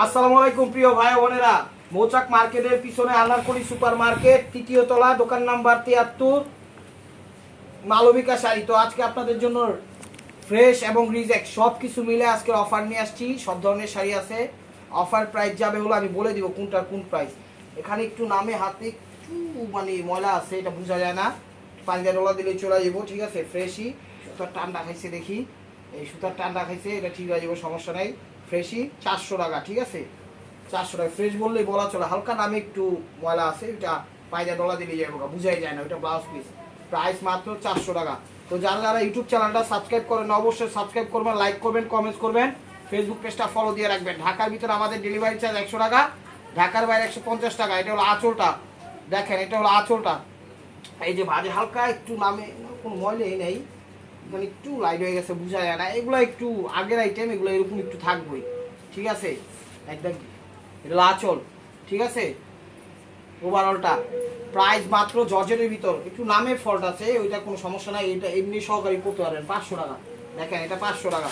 আসসালামু আলাইকুম প্রিয় ভাই বোনেরা, মৌচাক মার্কেটের পিছনে আনারকলি সুপার মার্কেট, তৃতীয় তলা, দোকান নাম্বার 73, মালবিকা শাড়ি। তো আজকে আপনাদের জন্য ফ্রেশ এবং রিজেক্ট সব কিছু মিলে আজকে অফার নিয়ে আসছি। সব ধরনের শাড়ি আছে। অফার প্রাইস যাবে হলো, আমি বলে দিব কোনটার কোন প্রাইস। এখানে একটু নামে হাতে একটু মানে ময়লা আছে, এটা বোঝা যায় না, পাঞ্জা ডলা দিলে চলে যাবো। ঠিক আছে, ফ্রেশই। সুতার টান্ডা খাইছে, দেখি এই সুতার টান্ডা খাইছে, এটা ঠিক হয়ে যাবো, সমস্যা নাই। ফ্রেশই 400 টাকা। ঠিক আছে, 400 টাকা। ফ্রেশ বললেই বলা চলে, হালকা নামে একটু ময়লা আছে, এটা পায়জা ডলা দিলে যাবো, বুঝাই যায় না, ওইটা ব্লাউজ পিস। প্রাইস মাত্র 400 টাকা। তো যারা যারা ইউটিউব চ্যানেলটা সাবস্ক্রাইব করেন অবশ্যই সাবস্ক্রাইব করবেন, লাইক করবেন, কমেন্টস করবেন, ফেসবুক পেজটা ফলো দিয়ে রাখবেন। ঢাকার ভিতরে আমাদের ডেলিভারি চার্জ 100 টাকা, ঢাকার বাইরে 150 টাকা। এটা হলো আঁচলটা, দেখেন এটা হলো আঁচলটা। এই যে ভাজে হালকা একটু নামে, কোনো ময়লাই নেই, মানে একটু লাইট হয়ে গেছে, বোঝা যায় না। এগুলো একটু আগের আইটেম, এগুলো এরকম একটু থাকবেই। ঠিক আছে, একদম এটা হলো আঁচল। ঠিক আছে, ওভারঅলটা প্রাইস মাত্র জর্জেটের ভিতর, একটু নামে ফল্ট আছে, ওইটা কোনো সমস্যা নাই, এটা এমনি সহকারী করতে পারবেন। 500 টাকা। দেখেন এটা 500 টাকা।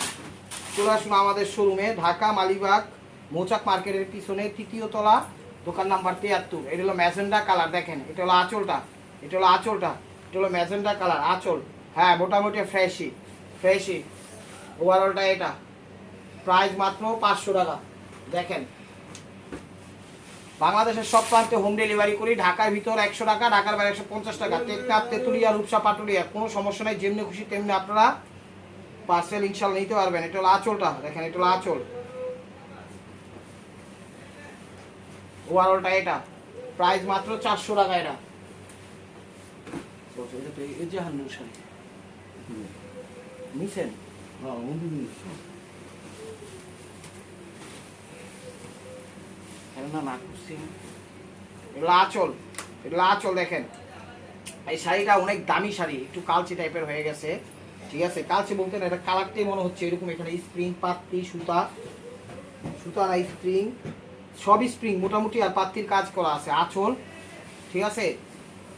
চলে আসুন আমাদের শোরুমে, ঢাকা মালিবাগ মৌচাক মার্কেটের পিছনে, তৃতীয় তলা, দোকান নাম্বার 73। এটা হলো ম্যাজেন্ডা কালার, দেখেন এটা হলো আঁচলটা, এটা হলো আঁচলটা, এটা হলো ম্যাজেন্ডা কালার আঁচল। হ্যাঁ, মোটামুটি ফ্রেশই ফ্রেশই। ওভারঅলটা এটা প্রাইস মাত্র 500 টাকা। দেখেন বাংলাদেশের সব প্রান্তে হোম ডেলিভারি করি। ঢাকার ভিতর 100 টাকা, ঢাকার বাইরে 150 টাকা। টেকনাফ, তেতুলিয়া, রূপসা, পাটুলিয়া, কোনো সমস্যা নেই, যেমনি খুশি তেমনি আপনারা পার্সেল ইনশাল্লাহ নিতে পারবেন। এটা হলো আঁচলটা, দেখেন এটা হলো আঁচল। ওভারঅলটা এটা প্রাইস মাত্র 400 টাকা। এটা এই যে হান্ডু শাড়ি নিছেন, না না করছি, এগুলো আঁচল, এগুলো আঁচল। দেখেন এই শাড়িটা অনেক দামি শাড়ি, একটু কালচে টাইপের হয়ে গেছে। ঠিক আছে, কালচে বলতে না, এটা কালারটাই মনে হচ্ছে এরকম। এখানে স্প্রিং, পাত্তি, সুতা, সুতা না স্প্রিং, সবই স্প্রিং মোটামুটি, আর পাত্তির কাজ করা আছে। আঁচল, ঠিক আছে।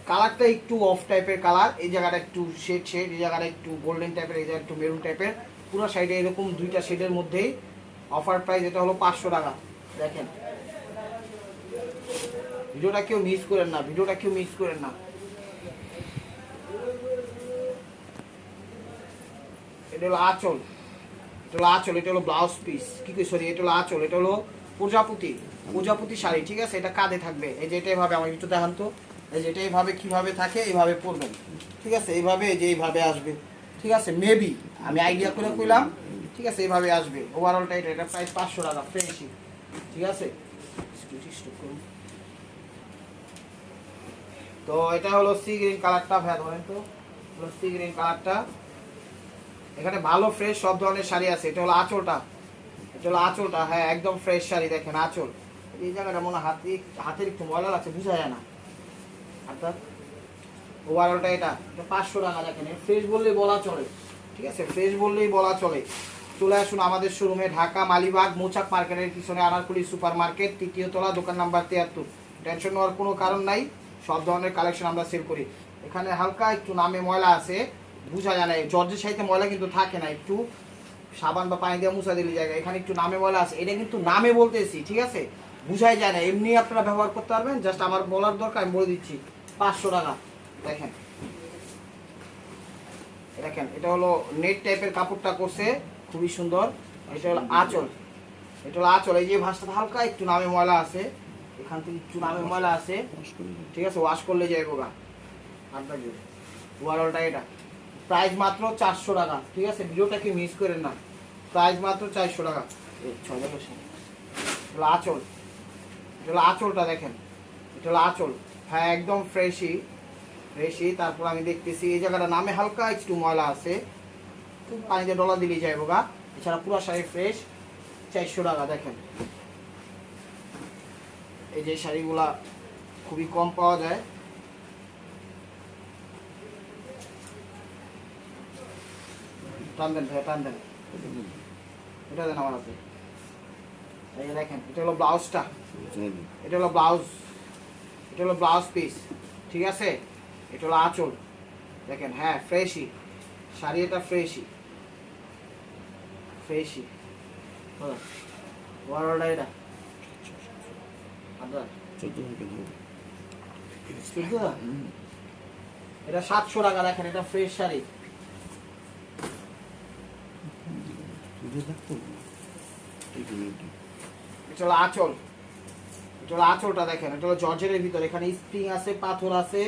কালারটা একটু অফ টাইপের কালার, এই জায়গাটা একটু শেড শেড, এই জায়গাটা একটু গোল্ডেন টাইপের, এই জায়গাটা একটু মেরুন টাইপের। পুরো সাইডে এরকম দুইটা শেডের মধ্যেই। অফার প্রাইস এটা হলো 500 টাকা। দেখেন ভিডিওটা কেউ মিস করেন না, ভিডিওটা কেউ মিস করেন না। এটা হলো আঁচল, এটা হলো আঁচল, এটা হলো ব্লাউজ পিস, কি কই সরি, এটা হলো আঁচল, এটা হলো প্রজাপতি, প্রজাপতি শাড়ি। ঠিক আছে, এটা কাঁধে থাকবে, এই যে এটা এইভাবে, আমার একটু দেখান তো, এই যে এটা এইভাবে কিভাবে থাকে, এইভাবে পরবেন। ঠিক আছে, এইভাবে, এই যে এইভাবে আসবে। ঠিক আছে, মেবি আমি আইডিয়া করে কইলাম। ঠিক আছে, এইভাবে আসবে। ওভারঅলটা এটা, এটা প্রাইস 500 টাকা ফ্রেশই। ঠিক আছে, তো এটা হলো সি গ্রিন কালারটা। ভাই ধরেন তো, হলো সি গ্রিন কালারটা। এখানে ভালো ফ্রেশ সব ধরনের শাড়ি আছে। এটা হলো আঁচলটা, এটা হলো আঁচলটা। হ্যাঁ, একদম ফ্রেশ শাড়ি। দেখেন আঁচল, এই জায়গাটা মনে হাতের একটু ময়লা লাগছে, বোঝা যায় না। অর্থাৎ ওভারঅলটা এটা, এটা 500 টাকা। দেখেন ফ্রেশ বললেই বলা চলে। ঠিক আছে, ফ্রেশ বললেই বলা চলে। চলে আসুন আমাদের শোরুমে, ঢাকা মালিবাগ মৌচাক মার্কেটের পিছনে আনারকলি সুপার মার্কেট, তৃতীয় তলা, দোকান নাম্বার 73। টেনশন নেওয়ার কোনো কারণ নাই, সব ধরনের কালেকশন আমরা সেল করি। এখানে হালকা একটু নামে ময়লা আছে, বোঝা যায় না। জর্জের সাইতে ময়লা কিন্তু থাকে না, একটু সাবান বা পানি দিয়ে মুছা দিলে জায়গা। এখানে একটু নামে ময়লা আছে, এটা কিন্তু নামে বলতেছি। ঠিক আছে, বুঝাই যায় না, এমনি আপনারা ব্যবহার করতে পারবেন। জাস্ট আমার বলার দরকার, আমি বলে দিচ্ছি। 500 টাকা। দেখেন দেখেন এটা হলো নেট টাইপের কাপড়টা করছে, খুবই সুন্দর। এটা হলো আঁচল, এটা হলো আঁচল। এই যে ভাঁজটা হালকা একটু নামে ময়লা আছে, এখান থেকে একটু নামে ময়লা আছে। ঠিক আছে, ওয়াশ করলে যাইব গা আপনার। ওভারঅলটা এটা প্রাইস মাত্র 400 টাকা। ঠিক আছে, ভিডিওটা কি মিস করেন না, প্রাইস মাত্র 400 টাকা। এটা আঁচল, এটা হলো আঁচলটা। দেখেন এটা হলো আঁচল। হ্যাঁ, একদম ফ্রেশই ফ্রেশই। তারপর আমি দেখতেছি এই জায়গাটা নামে হালকা একটু ময়লা আছে, খুব পানিতে ডলা দিলেই যাইব গা। এছাড়া পুরো শাড়ি ফ্রেশ, 400 টাকা। দেখেন এই যে শাড়িগুলা খুবই কম পাওয়া যায়। টান দেন ভাই, টান দেন, এটা দেন আমার হাতে। এই দেখেন এটা হলো ব্লাউজটা, এটা হলো ব্লাউজ, এটা হলো ব্লাউজ পিস। ঠিক আছে, এটা হলো আঁচল। দেখেন হ্যাঁ, ফ্রেশই শাড়ি, এটা ফ্রেশই ফ্রেশই। ওভারঅলটা এটা এটা 700 টাকা দেখেন, এটা ফ্রেশ শাড়ি। এটা হলো আঁচল, এটা হলো আঁচলটা দেখেন, এটা হলো জর্জেটের ভিতরে, এখানে স্প্রিং আছে, পাথর আছে,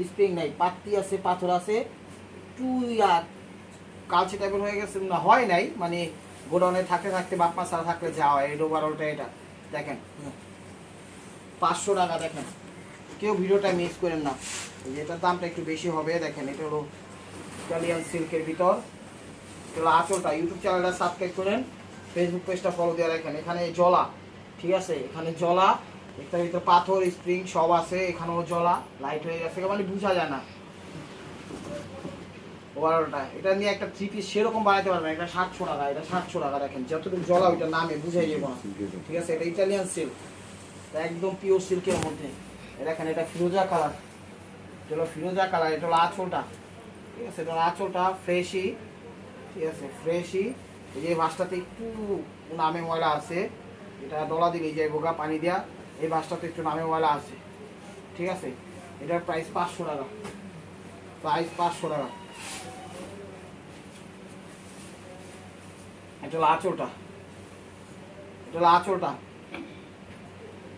স্প্রিং নাই, পাত্তি আছে, পাথর আছে, একটু কালচে টাইপের হয়ে গেছে না, হয় নাই মানে গোডাউনে থাকতে থাকতে বাপমা ছাড়া থাকলে যা হয়। এটা ওভারঅলটা এটা দেখেন 500 টাকা দেখেন, কেউ ভিডিওটা মিস করেন না, এটার দামটা একটু বেশি হবে। দেখেন এটা হলো ইটালিয়ান সিল্কের ভিতর, এটা হলো আঁচলটা। ইউটিউব চ্যানেলটা সাবস্ক্রাইব করেন, ফেসবুক পেজটা ফলো দিয়ে রাখেন। এখানে জলা, ঠিক আছে, এখানে জলা, এটার ভিতরে পাথর স্প্রিং সব আছে, এখানেও জলা, লাইট হয়ে গেছে মানে বোঝা যায় না ওভারঅলটা। এটা নিয়ে একটা 3 পিস সেরকম বানাইতে পারবেন, এটা 700 টাকা, এটা 700 টাকা দেখেন, যতটুকু জলা ওইটা নামে বুঝাই যাবো না, ঠিক আছে। এটা ইটালিয়ান সিল্ক, একদম পিওর সিল্কের মধ্যে। দেখেন এটা ফিরোজা কালার, এটা হলো ফিরোজা কালার, এটা হলো আঁচলটা, ঠিক আছে, এটা হলো আঁচলটা ফ্রেশই, ঠিক আছে, ফ্রেশই। এই যে ভাঁজটাতে একটু নামে ময়লা আছে, এটা ডলা দিলেই যাই বোকা পানি দেওয়া, এই ভাঁজটাতে একটু নামে ময়লা আছে, ঠিক আছে। এটার প্রাইস 500 টাকা, প্রাইস 500 টাকা। এটা হলো আঁচলটা, এটা হলো আঁচলটা,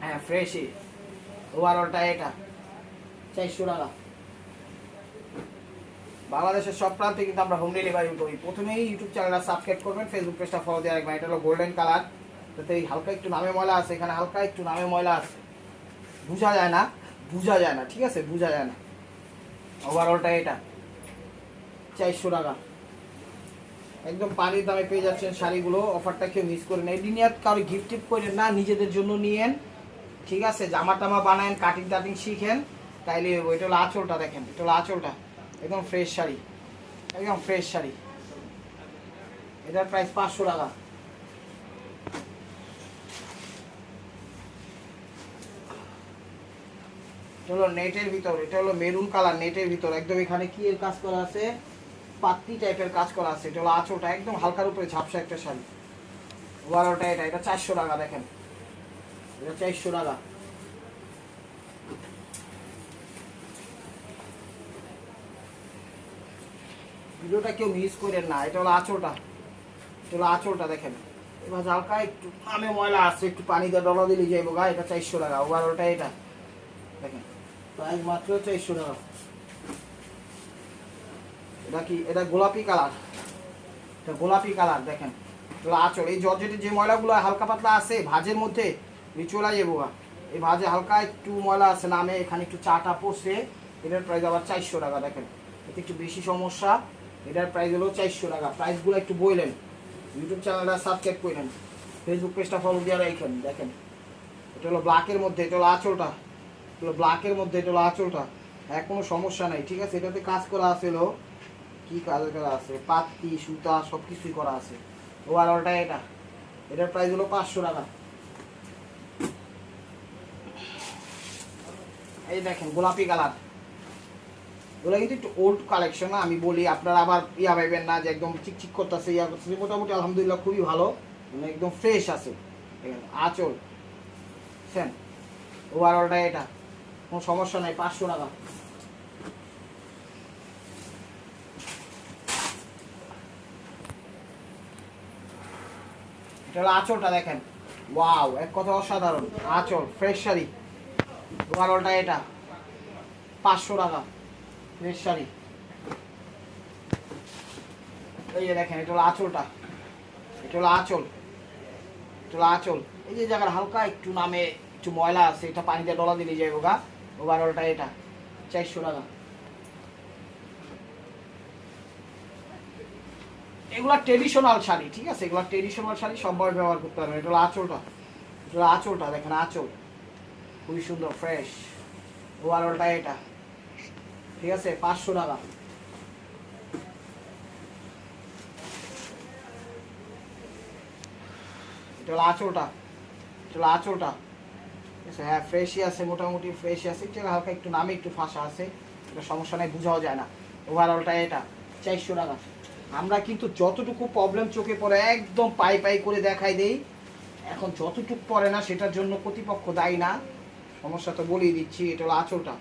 হ্যাঁ ফ্রেশই। ওভারঅলটা এটা 400 টাকা। বাংলাদেশের সব প্রান্তে কিন্তু আমরা হোম ডেলিভারি করি। প্রথমেই ইউটিউব চ্যানেলটা সাবস্ক্রাইব করবেন, ফেসবুক পেজটা ফলো দিয়ে রাখবেন। এটা হলো গোল্ডেন কালার, তাতে এই হালকা একটু নামে ময়লা আছে, এখানে হালকা একটু নামে ময়লা আছে, বোঝা যায় না, বোঝা যায় না, ঠিক আছে, বোঝা যায় না। ওভারঅলটা এটা 400 টাকা, একদম পানির দামে পেয়ে যাচ্ছেন শাড়িগুলো। অফারটা কেউ মিস করেন, এই দিনে কারো গিফট টিপ করেন না, নিজেদের জন্য নিয়েন, ঠিক আছে। জামা টামা বানায়েন, কাটিং টাটিং শিখেন, তাইলে ওইটা হলো আঁচলটা দেখেন, এটা হলো আঁচলটা, একদম ফ্রেশ শাড়ি, একদম ফ্রেশ শাড়ি। এটার প্রাইস 500 টাকা। এটা হলো নেটের ভিতর, এটা হলো মেরুন কালার, নেটের ভিতর একদম, এখানে কি এর কাজ করা আছে, পাত্তি টাইপের কাজ করা আছে। এটা হলো আঁচলটা, একদম হালকার উপরে ঝাপসা একটা শাড়ি। ওভারঅলটা এটা, এটা 400 টাকা দেখেন, এটা 400 টাকা। ভিডিওটা কেউ মিস করেন না। এটা হলো আঁচলটা, এটা হলো আঁচলটা দেখেন, এবার হালকা একটু নামে ময়লা আছে, একটু পানি দিয়ে ডলা দিলে যাইব গা। এটা 400 টাকা। ওভারঅলটা এটা দেখেন, প্রাইস মাত্র 400 টাকা। এটা কি, এটা গোলাপি কালার, এটা গোলাপি কালার দেখেন, এটা আঁচল। এই জর্জেটের যে ময়লাগুলো হালকা পাতলা আছে ভাজের মধ্যে চলে যাবো গা, এই ভাজে হালকা একটু ময়লা আছে নামে, এখানে একটু চাটা পড়ছে। এটার প্রাইস আবার 400 টাকা দেখেন, এতে একটু বেশি সমস্যা। এটার প্রাইস হলো 400 টাকা। প্রাইসগুলো একটু বললেন, ইউটিউব চ্যানেলটা সাবস্ক্রাইব করলেন, ফেসবুক পেজটা ফলো দিয়ে রাখেন। দেখেন এটা হলো ব্ল্যাকের মধ্যে, এটা হলো আঁচলটা, এটা হলো ব্ল্যাকের মধ্যে, এটা হলো আঁচলটা, হ্যাঁ কোনো সমস্যা নাই, ঠিক আছে। এটাতে কাজ করা আছে, হলো কি কাজ করা আছে, পাত্তি সুতা সব কিছুই করা আছে। ওভারঅলটা এটা, এটার প্রাইস হলো 500 টাকা। এই দেখেন গোলাপি কালার, ওগুলো কিন্তু একটু ওল্ড কালেকশন, আমি বলি আপনারা আবার ইয়া পাইবেন না যে একদম চিকচিক করতেছে, ইয়া করতেছে। মোটামুটি আলহামদুলিল্লাহ খুবই ভালো, মানে একদম ফ্রেশ আছে। আঁচল বুঝছেন, ওভারঅলটা এটা কোনো সমস্যা নাই, 500 টাকা। এটা হলো আঁচলটা দেখেন, ওয়াও, এক কথা অসাধারণ আঁচল, ফ্রেশ শাড়ি। ওভারঅলটা এটা 500 টাকা, ফ্রেশ শাড়ি। এই যে দেখেন, এটা হলো আঁচলটা, এটা হলো আঁচল, এটা হলো আঁচল। এই যে জায়গার হালকা একটু নামে একটু ময়লা আছে, এটা পানি দিয়ে ডলা দিলে যাইব গা। ওভারঅলটা এটা 400 টাকা। এগুলা ট্রেডিশনাল শাড়ি, ঠিক আছে, এগুলা ট্রেডিশনাল শাড়ি সবভাবে ব্যবহার করতে পারবেন। এটা হলো আঁচলটা, এটা হলো আঁচলটা দেখেন, আঁচল খুবই সুন্দর ফ্রেশ। ওভারঅলটা এটা, ঠিক আছে, 500 টাকা। এটা হলো আঁচলটা, এটা হলো আঁচলটা, ঠিক আছে, হ্যাঁ ফ্রেশই আছে, মোটামুটি ফ্রেশই আছে, এটা হালকা একটু নামে একটু ফাঁসা আছে, এটা সমস্যা নেই, বোঝাও যায় না। ওভারঅলটা এটা 400 টাকা। আমরা কিন্তু যতটুকু প্রবলেম চোখে পড়ে একদম পাই পাই করে দেখাই দেই, এখন যতটুকু পড়ে না সেটার জন্য কর্তৃপক্ষ দায়ী না, সমস্যা তো বলেই দিচ্ছি। এটা হলো আঁচলটা,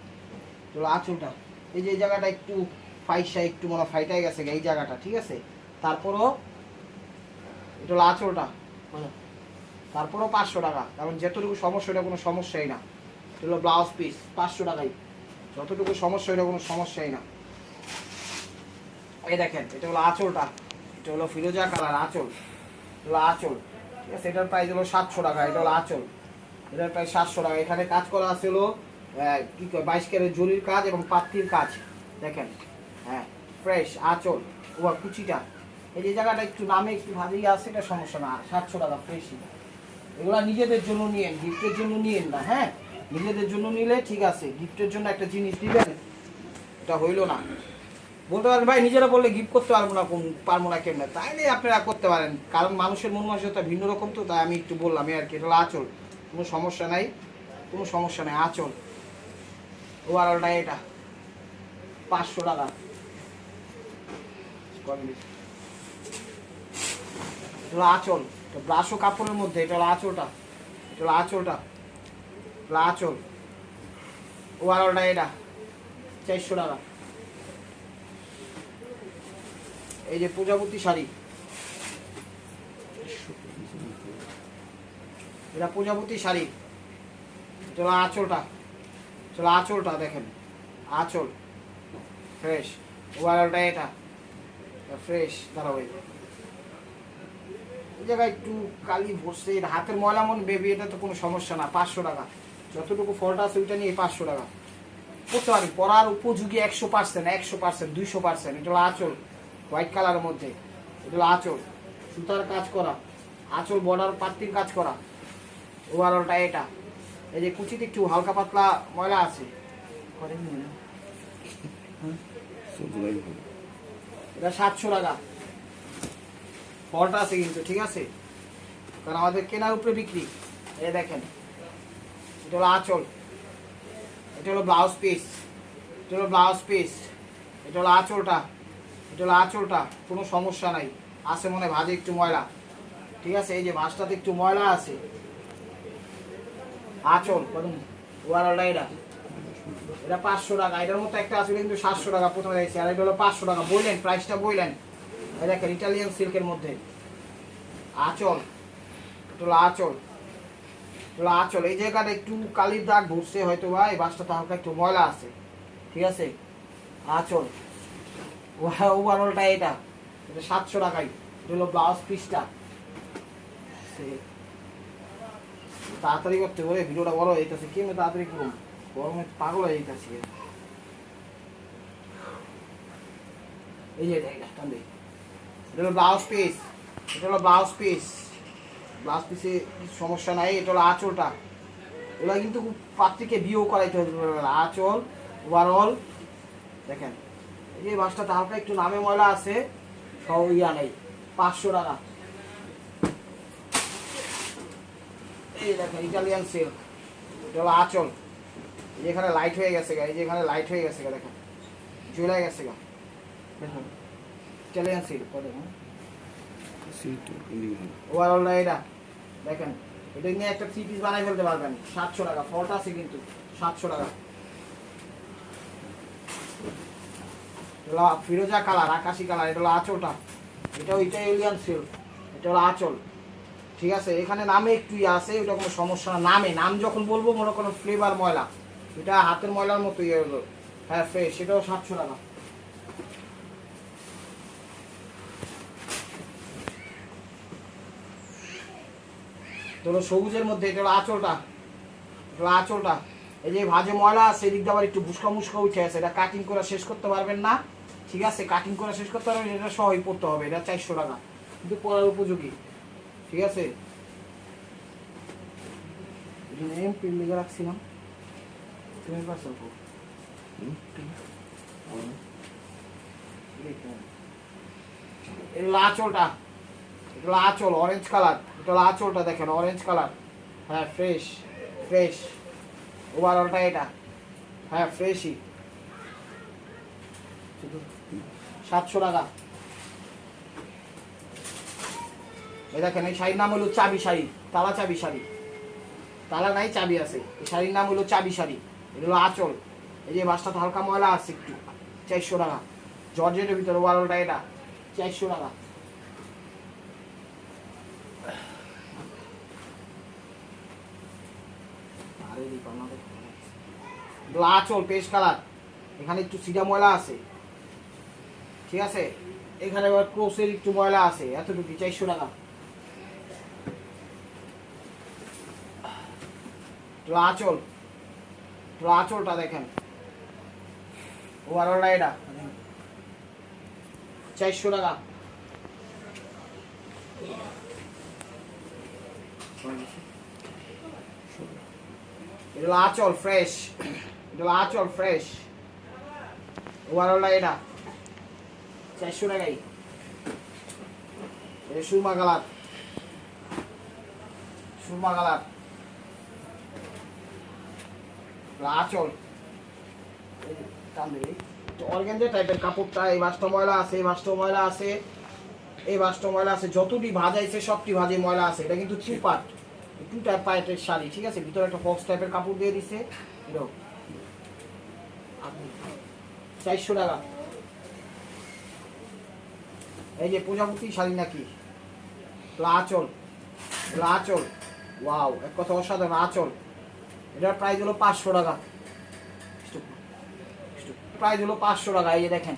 এটা হলো আঁচলটা। এই যে এই জায়গাটা একটু ফাইসা একটু মনে ফাইটাই গেছে এই জায়গাটা, ঠিক আছে। তারপরও এটা হলো আঁচলটা, তারপরও 500 টাকা, কারণ যতটুকু সমস্যা এটা কোনো সমস্যাই না। এটা হলো ব্লাউজ পিস 500 টাকাই, যতটুকু সমস্যা এটা কোনো সমস্যাই না। এই দেখেন এটা হলো আঁচলটা, এটা হলো ফিরোজা কালার আঁচল, এটা হলো আঁচল, ঠিক আছে। এটার প্রাইস হলো 700 টাকা, এটা হলো আঁচল, এটার প্রাইস 700 টাকা। এখানে কাজ করা আছে হলো কি 22 ক্যারেট জরির কাজ এবং পাত্তির কাজ, দেখেন। হ্যাঁ, ফ্রেশ আঁচল ও কুচিটা। এই যে জায়গাটা একটু নামে একটু ভালোই আছে, এটা সমস্যা না, 700 টাকা ফ্রেশই। এগুলো নিজেদের জন্য নিয়েন, গিফটের জন্য নিয়েন না। হ্যাঁ, নিজেদের জন্য নিলে ঠিক আছে, গিফটের জন্য একটা জিনিস দিবেন, এটা হইলো না। বলতে পারেন ভাই নিজেরা বললে গিফট করতে পারবো না কেমনে, তাইলে আপনারা করতে পারেন, কারণ মানুষের মন মানসিকতা ভিন্ন রকম, তো তাই আমি একটু বললাম আর কি। এটা হলো আঁচল, কোনো সমস্যা নাই, কোনো সমস্যা নাই, আঁচল। ওভারঅলটা এটা 500 টাকা। এটা হলো আঁচল, ব্রাশো কাপড়ের মধ্যে, এটা হলো আঁচলটা, এটা হলো আঁচলটা, আঁচল। ওভারঅলটা এটা 400 টাকা। এই যে প্রজাপতি শাড়ি, এটা প্রজাপতি শাড়ি, এটা হলো আঁচলটা, চলো আঁচলটা দেখেন, আঁচল ফ্রেশ। ওভারঅলটা এটা ফ্রেশ। দাঁড়াও, এই জায়গায় একটু কালি ভরছে, হাতের ময়লা মন বেবি, এটা তো কোনো সমস্যা না, 500 টাকা। যতটুকু ফলটা আছে ওইটা নিয়ে 500 টাকা করতে পারি, পরার উপযোগী 100%, 100%, 200%। এটা হলো আঁচল, হোয়াইট কালারের মধ্যে, এটা হলো আঁচল, সুতার কাজ করা, আঁচল বর্ডার পাত্তির কাজ করা। ওভারঅলটা এটা। এই যে কুচিতে একটু হালকা পাতলা ময়লা আছে, এটা 700 টাকা। ফলটা আছে কিন্তু, ঠিক আছে, কারণ আমাদের কেনার উপরে বিক্রি। এই দেখেন এটা হলো আঁচল, এটা হলো ব্লাউজ পিস, এটা হলো ব্লাউজ পিস, এটা হলো আঁচলটা, এটা হলো আঁচলটা। কোনো সমস্যা নাই, আছে মনে ভাজে একটু ময়লা, ঠিক আছে। এই যে ভাজটাতে একটু ময়লা আছে, আঁচল। ওভারঅলটা এটা, এটা 500 টাকা। এটার মতো একটা আছে কিন্তু 700 টাকা প্রথমে দেখছি, আর এটা হলো 500 টাকা। বললেন প্রাইসটা, বললেন। এই দেখেন ইটালিয়ান সিল্কের মধ্যে আঁচল, এটা হলো আঁচল, এটা হলো আঁচল। এই জায়গাটা একটু কালির দাগ ঘুরছে হয়তো, বা এই বাসটাতে হালকা একটু ময়লা আছে, ঠিক আছে। আঁচল। ওভারঅলটা এটা, এটা 700 টাকাই। এটা হলো ব্লাউজ পিসটা। তাড়াতাড়ি করতে হবে, ভিডিওটা বড় হয়ে যেতেছে, কেমন তাড়াতাড়ি করুন, গরমে পাগল হয়ে যেতেছি। এই যে এটা হলো ব্লাউজ পিস, এটা হলো ব্লাউজ পিস, ব্লাউজ পিসে সমস্যা নাই। এটা হলো আঁচলটা, এগুলো কিন্তু পাত্রীকে বিয়েও করাইতে হবে। আঁচল, ওভারঅল দেখেন। এই যে বাসটাতে হালকা একটু নামে ময়লা আছে, সব ইয়া নেই, 500 টাকা। এই দেখেন ইটালিয়ান সিল্ক, এটা হলো আঁচল। এই যেখানে লাইট হয়ে গেছে গা, এই যে এখানে লাইট হয়ে গেছে গা, দেখেন জ্বলে গেছে গা, দেখুন ইটালিয়ান সিল্ক। ওভারঅলটা এটা দেখেন, এটা নিয়ে একটা 3 পিস বানাই ফেলতে পারবেন। 700 টাকা। ফলটা আছে কিন্তু 700 টাকা। ফিরোজা কালার, আকাশি কালার, এটা হলো আঁচলটা, এটাও ইটালিয়ান সিল্ক, এটা হলো আঁচল, ঠিক আছে। এখানে নামে একটু ইয়ে আছে, ওটা কোনো সমস্যা না। নাম যখন বলবো মনে কোনো ফ্লেভার ময়লা, এটা হাতের ময়লার মতো ইয়ে হলো। হ্যাঁ ফ্রেশ, সেটাও 700 টাকা। এটা হলো সবুজের মধ্যে, এটা হলো আঁচলটা, এটা হলো আঁচলটা। এই যে ভাজে ময়লা আছে, এদিক দিয়ে আবার একটু মুসকা মুসকা উঠে আছে, এটা কাটিং করে শেষ করতে পারবেন না, ঠিক আছে। কাটিং করে শেষ করতে পারবেন, এটা সহই পড়তে হবে। এটা 400 টাকা, কিন্তু পড়ার উপযোগী, ঠিক আছে। লিখে রাখছিলাম, তুমি পারছো এটা আঁচলটা, এটা আঁচল অরেঞ্জ কালার, এটা আঁচলটা দেখেন অরেঞ্জ কালার। হ্যাঁ ফ্রেশ, ফ্রেশ। ওভারঅলটা এটা, হ্যাঁ ফ্রেশই, 700 টাকা। এই দেখেন এই শাড়ির নাম হলো চাবি শাড়ি, তালা চাবি শাড়ি, তালা নাই, চাবি আছে। এই শাড়ির নাম হলো চাবি শাড়ি। এটা হলো আঁচল। এই যে বাসটা হালকা ময়লা আছে একটু, 400 টাকা। জর্জেটের ভিতরে ওয়ারলটা, এটা 400 টাকা। আঁচল পেস্ট কালার, এখানে একটু সিডা ময়লা আছে, ঠিক আছে। এখানে আবার ক্রোসের একটু ময়লা আছে, এতটুকু 400 টাকা। আঁচল, আঁচলটা দেখেন ওভারঅলটা, এটা 400 টাকা। এটা আঁচল ফ্রেশ, এটা আঁচল ফ্রেশ ওভারঅলটা, এটা 400 টাকাই। এটা সুরমা কালার, সুরমা কালার আঁচল। অর্গানজা টাইপের কাপড়টা। এই বাসটা ময়লা আছে, এই বাসটা ময়লা আছে, এই বাসটা ময়লা আছে, যতটি ভাজাইছে সবটি ভাজে ময়লা আছে। এটা কিন্তু টু পার্ট, টু টাইপ পার্টের শাড়ি, ঠিক আছে। ভিতরে একটা বক্স টাইপের কাপড় দিয়ে দিছে, এটাও 400 টাকা। এই যে প্রজাপতি শাড়ি নাকি, আঁচল, আঁচল ওয়াও, এক কথা অসাধারণ আঁচল। এটার প্রাইস হলো 500 টাকা, প্রাইস হলো 500 টাকা। এই যে দেখেন,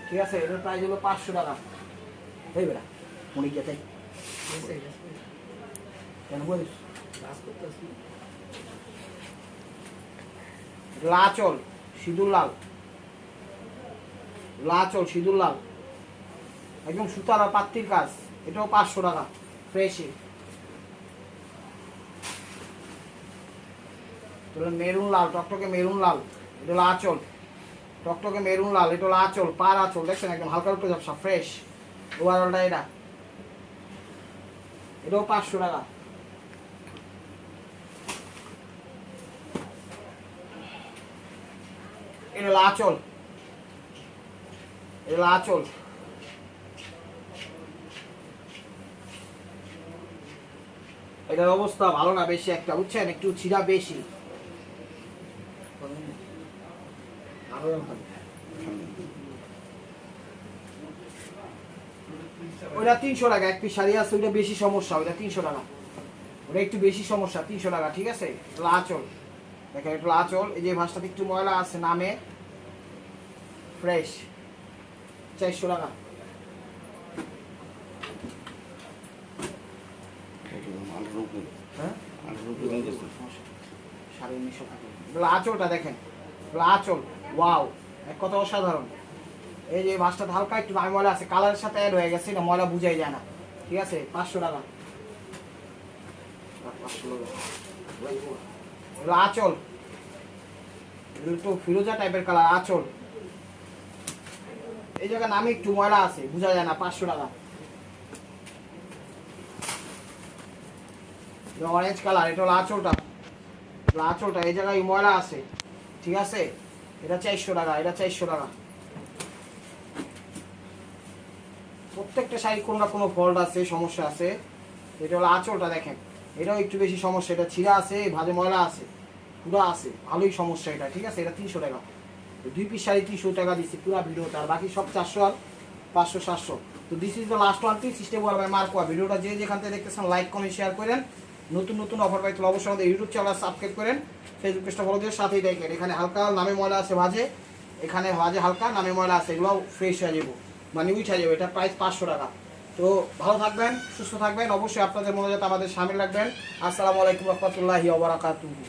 ঠিক আছে, এটার প্রাইস হলো 500 টাকা। এই বেটা মনে গিয়ে তাই কেন বলিস? লাচল সিঁদুর লাল, লাচল সিঁদুর লাল, একদম সুতার আর পাত্তির কাজ। এটাও 500 টাকা ফ্রেশে। মেরুন লাল, টকটকে মেরুন লাল, এটা হলো আঁচল, টকটকে মেরুন লাল, এটা হলো আঁচল, পার আঁচল দেখছেন, একদম হালকা উপরে ঝাপসা ফ্রেশ ওভারঅলটা। এটা এটাও 500 টাকা। এটা হলো আঁচল, এটা হলো আঁচল। এটার অবস্থা ভালো না বেশি একটা, বুঝছেন, একটু ছিঁড়া বেশি। ওইটা 300 টাকা। এক পিস শাড়ি আছে, ওইটা বেশি সমস্যা, ওইটা 300 টাকা, ওটা একটু বেশি সমস্যা, 300 টাকা, ঠিক আছে। আঁচল দেখেন, এটা আঁচল। এই যে ভাঁজটাতে একটু ময়লা আছে, নামে ফ্রেশ, 400 টাকা। আঁচলটা দেখেন, আঁচল ওয়াও, এক কথা অসাধারণ। এই যে ভাঁজটা হালকা একটু নামে ময়লা আছে, কালারের সাথে অ্যাড হয়ে গেছে, এটা ময়লা বুঝাই যায় না, ঠিক আছে। 500 টাকা। আঁচল একটু ফিরোজা টাইপের কালার, আঁচল। এই জায়গায় নামে একটু ময়লা আছে, বোঝা যায় না, 500 টাকা। অরেঞ্জ কালার, এটা হলো আঁচলটা, আঁচলটা এই জায়গায় ময়লা আছে, ঠিক আছে। এটা 400 টাকা, এটা 400 টাকা। প্রত্যেকটা শাড়ি কোনো না কোনো ফল্ট আছে, সমস্যা আছে। এটা হলো আঁচলটা দেখেন, এটাও একটু বেশি সমস্যা, এটা ছিঁড়া আছে, ভাজে ময়লা আছে, পুরো আছে, ভালোই সমস্যা এটা, ঠিক আছে। এটা 300 টাকা। 2 পিস শাড়ি 300 টাকা দিচ্ছি পুরো ভিডিওটা, আর বাকি সব 400 আর 500 700। তো this is the last one piece সিস্টেবল বাই মার্কোয়া। ভিডিওটা যে যেখান থেকে দেখতেছেন লাইক কমেন্ট শেয়ার করেন। নতুন নতুন অফার পাইতে অবশ্যই আমাদের ইউটিউব চ্যানেল সাবস্ক্রাইব করেন, ফেসবুক পেজটা ফলো দিয়ে সাথেই দেখেন। এখানে হালকা নামে ময়লা আছে ভাজে, এখানে ভাজে হালকা নামে ময়লা আছে, এগুলো ফ্রেশ হয়ে যাবো, মানে উঠে যাবে। এটা প্রাইস 500 টাকা। তো ভালো থাকবেন, সুস্থ থাকবেন, অবশ্যই আপনাদের মনে যাতে আমাদের সামিল রাখবেন। আসসালামু আলাইকুম রহমতুল্লাহি ওয়া বারাকাতুহু।